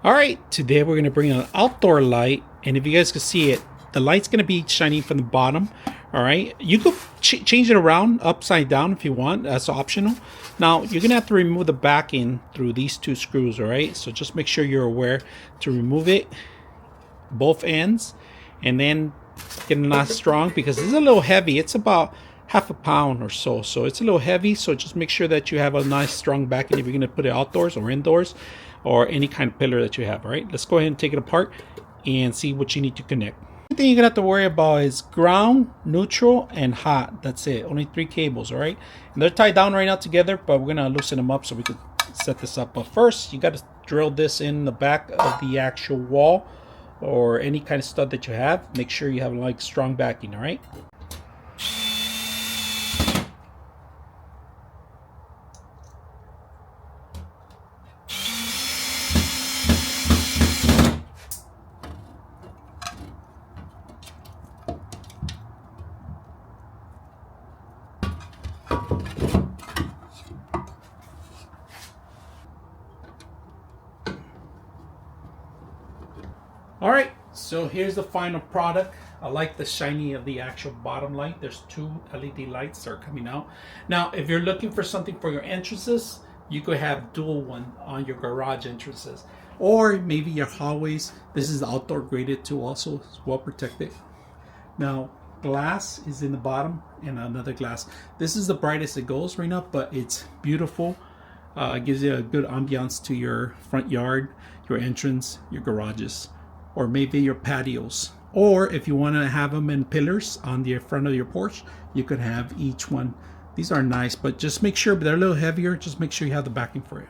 All right, today we're going to bring an outdoor light, and if you guys can see it, the light's going to be shining from the bottom. All right, you could change it around upside down if you want. That's optional. Now you're going to have to remove the backing through these two screws. All right, so just make sure you're aware to remove it, both ends, and then get it nice strong, because it's a little heavy. It's about half a pound or so, so it's a little heavy. So just make sure that you have a nice strong backing if you're going to put it outdoors or indoors, or any kind of pillar that you have. All right, let's go ahead and take it apart and see what you need to connect. The thing you're gonna have to worry about is ground, neutral, and hot. That's it. Only 3 cables. All right, and they're tied down right now together, but we're gonna loosen them up so we can set this up. But first, you got to drill this in the back of the actual wall or any kind of stud that you have. Make sure you have like strong backing. All right. All right, so here's the final product. I like the shiny of the actual bottom light. There's 2 LED lights that are coming out. Now, if you're looking for something for your entrances, you could have dual one on your garage entrances, or maybe your hallways. This is outdoor graded too, also it's well protected. Now, glass is in the bottom and another glass. This is the brightest it goes right now, but it's beautiful. It gives you a good ambiance to your front yard, your entrance, your garages, or maybe your patios. Or if you want to have them in pillars on the front of your porch, you could have each one. These are nice, but just make sure they're a little heavier. Just make sure you have the backing for it.